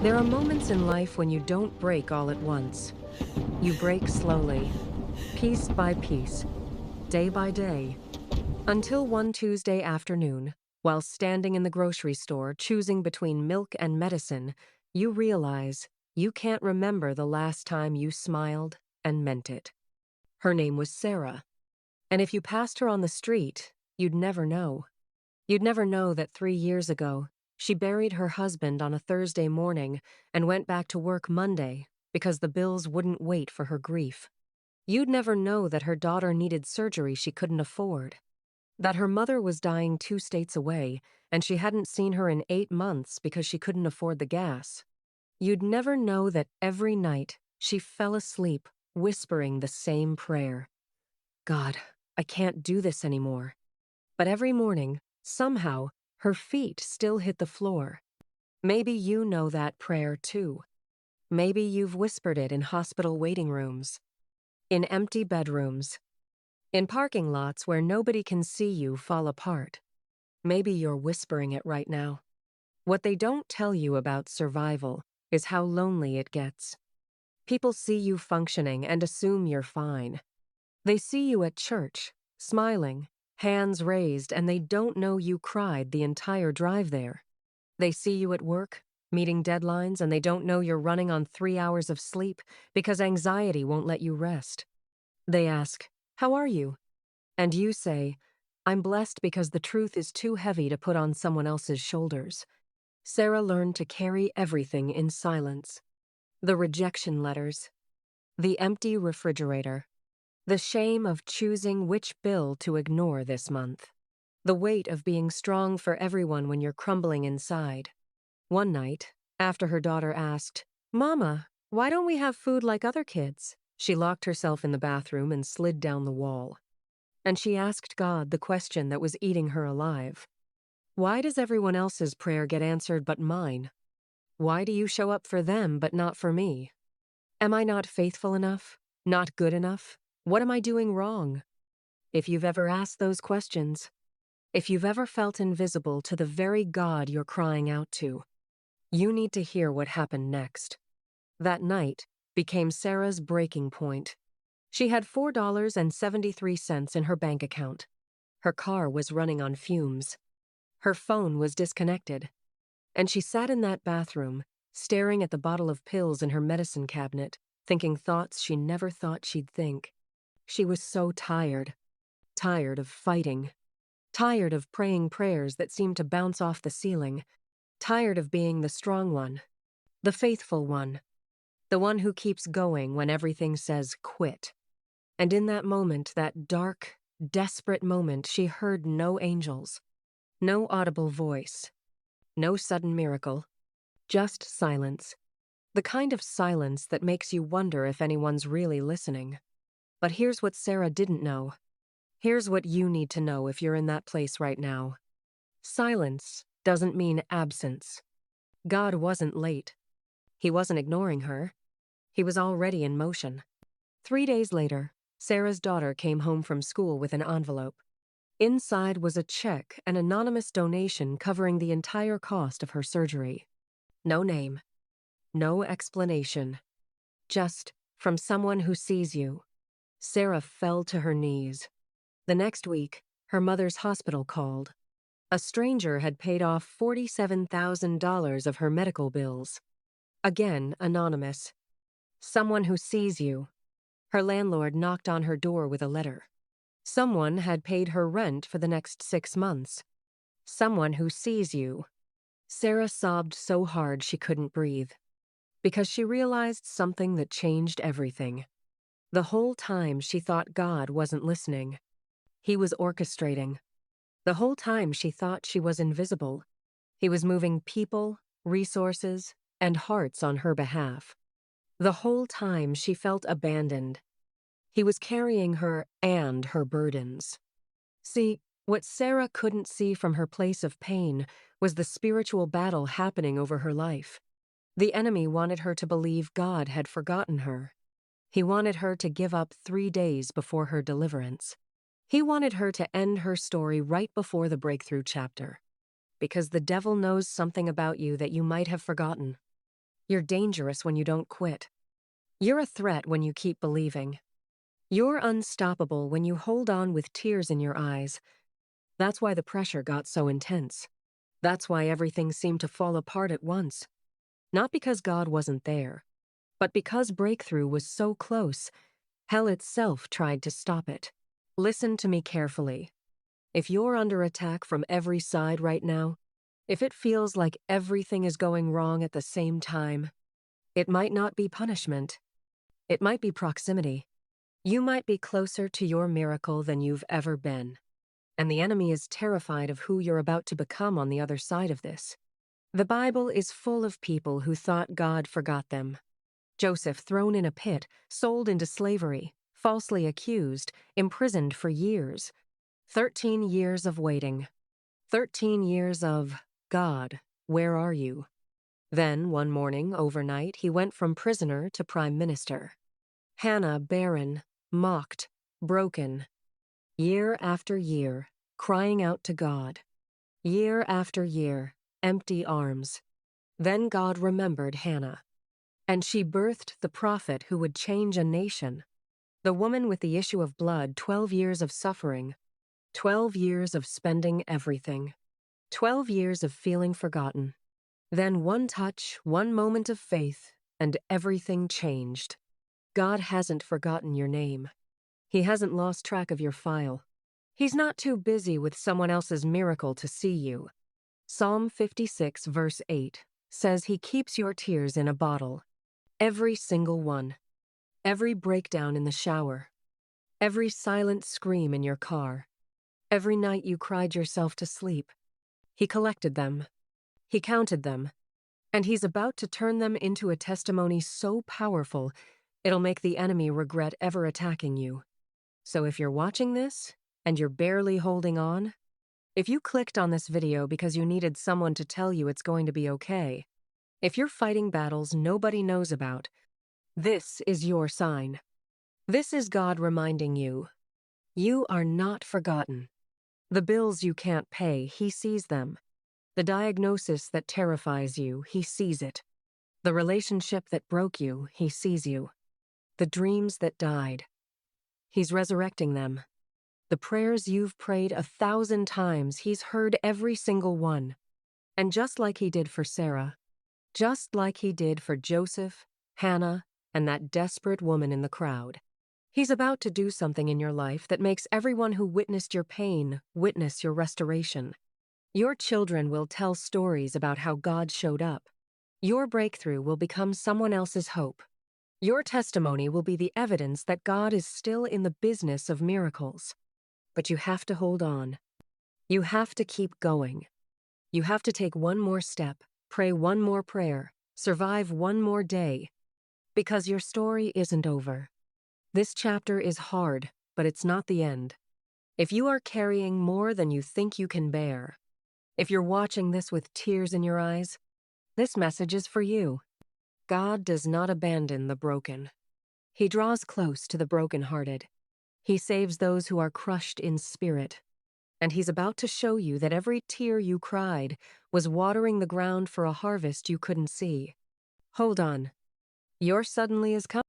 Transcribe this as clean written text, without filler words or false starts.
There are moments in life when you don't break all at once. You break slowly, piece by piece, day by day, until one Tuesday afternoon, while standing in the grocery store choosing between milk and medicine, you realize you can't remember the last time you smiled and meant it. Her name was Sarah, and if you passed her on the street, you'd never know. You'd never know that 3 years ago, she buried her husband on a Thursday morning and went back to work Monday because the bills wouldn't wait for her grief. You'd never know that her daughter needed surgery she couldn't afford, that her mother was dying 2 states away and she hadn't seen her in 8 months because she couldn't afford the gas. You'd never know that every night she fell asleep whispering the same prayer. God, I can't do this anymore. But every morning, somehow, her feet still hit the floor. Maybe you know that prayer too. Maybe you've whispered it in hospital waiting rooms, in empty bedrooms, in parking lots where nobody can see you fall apart. Maybe you're whispering it right now. What they don't tell you about survival is how lonely it gets. People see you functioning and assume you're fine. They see you at church, smiling, hands raised, and they don't know you cried the entire drive there. They see you at work, meeting deadlines, and they don't know you're running on 3 hours of sleep because anxiety won't let you rest. They ask, "How are you?" And you say, "I'm blessed because the truth is too heavy to put on someone else's shoulders." Sarah learned to carry everything in silence. The rejection letters, the empty refrigerator, the shame of choosing which bill to ignore this month, the weight of being strong for everyone when you're crumbling inside. One night, after her daughter asked, "Mama, why don't we have food like other kids?" she locked herself in the bathroom and slid down the wall. And she asked God the question that was eating her alive. Why does everyone else's prayer get answered but mine? Why do you show up for them but not for me? Am I not faithful enough? Not good enough? What am I doing wrong? If you've ever asked those questions, if you've ever felt invisible to the very God you're crying out to, you need to hear what happened next. That night became Sarah's breaking point. She had $4.73 in her bank account. Her car was running on fumes. Her phone was disconnected. And she sat in that bathroom, staring at the bottle of pills in her medicine cabinet, thinking thoughts she never thought she'd think. She was so tired. Tired of fighting. Tired of praying prayers that seemed to bounce off the ceiling. Tired of being the strong one. The faithful one. The one who keeps going when everything says quit. And in that moment, that dark, desperate moment, she heard no angels. No audible voice. No sudden miracle. Just silence. The kind of silence that makes you wonder if anyone's really listening. But here's what Sarah didn't know. Here's what you need to know if you're in that place right now. Silence doesn't mean absence. God wasn't late. He wasn't ignoring her. He was already in motion. 3 days later, Sarah's daughter came home from school with an envelope. Inside was a check, an anonymous donation covering the entire cost of her surgery. No name. No explanation. Just, from someone who sees you. Sarah fell to her knees. The next week, her mother's hospital called. A stranger had paid off $47,000 of her medical bills. Again, anonymous. Someone who sees you. Her landlord knocked on her door with a letter. Someone had paid her rent for the next 6 months. Someone who sees you. Sarah sobbed so hard she couldn't breathe. Because she realized something that changed everything. The whole time she thought God wasn't listening. He was orchestrating. The whole time she thought she was invisible. He was moving people, resources, and hearts on her behalf. The whole time she felt abandoned. He was carrying her and her burdens. See, what Sarah couldn't see from her place of pain was the spiritual battle happening over her life. The enemy wanted her to believe God had forgotten her. He wanted her to give up 3 days before her deliverance. He wanted her to end her story right before the breakthrough chapter. because the devil knows something about you that you might have forgotten. You're dangerous when you don't quit. You're a threat when you keep believing. You're unstoppable when you hold on with tears in your eyes. That's why the pressure got so intense. That's why everything seemed to fall apart at once. Not because God wasn't there, but because breakthrough was so close, hell itself tried to stop it. Listen to me carefully. If you're under attack from every side right now, if it feels like everything is going wrong at the same time, it might not be punishment. It might be proximity. You might be closer to your miracle than you've ever been. And the enemy is terrified of who you're about to become on the other side of this. The Bible is full of people who thought God forgot them. Joseph thrown in a pit, sold into slavery, falsely accused, imprisoned for years. 13 years of waiting. 13 years of, God, where are you? Then, one morning, overnight, he went from prisoner to prime minister. Hannah barren, mocked, broken. Year after year, crying out to God. Year after year, empty arms. Then God remembered Hannah. And she birthed the prophet who would change a nation. The woman with the issue of blood, 12 years of suffering. 12 years of spending everything. 12 years of feeling forgotten. Then one touch, one moment of faith, and everything changed. God hasn't forgotten your name. He hasn't lost track of your file. He's not too busy with someone else's miracle to see you. Psalm 56, verse 8, says he keeps your tears in a bottle. Every single one. Every breakdown in the shower. Every silent scream in your car. Every night you cried yourself to sleep. He collected them. He counted them. And he's about to turn them into a testimony so powerful, it'll make the enemy regret ever attacking you. So if you're watching this, and you're barely holding on, if you clicked on this video because you needed someone to tell you it's going to be okay, if you're fighting battles nobody knows about, this is your sign. This is God reminding you, you are not forgotten. The bills you can't pay, He sees them. The diagnosis that terrifies you, He sees it. The relationship that broke you, He sees you. The dreams that died, He's resurrecting them. The prayers you've prayed 1,000 times, He's heard every single one. And just like He did for Sarah, just like He did for Joseph, Hannah, and that desperate woman in the crowd, He's about to do something in your life that makes everyone who witnessed your pain witness your restoration. Your children will tell stories about how God showed up. Your breakthrough will become someone else's hope. Your testimony will be the evidence that God is still in the business of miracles. But you have to hold on. You have to keep going. You have to take one more step, pray one more prayer, survive one more day. Because your story isn't over. This chapter is hard, but it's not the end. If you are carrying more than you think you can bear, if you're watching this with tears in your eyes, this message is for you. God does not abandon the broken. He draws close to the brokenhearted. He saves those who are crushed in spirit. And He's about to show you that every tear you cried was watering the ground for a harvest you couldn't see. Hold on. Your suddenly is coming.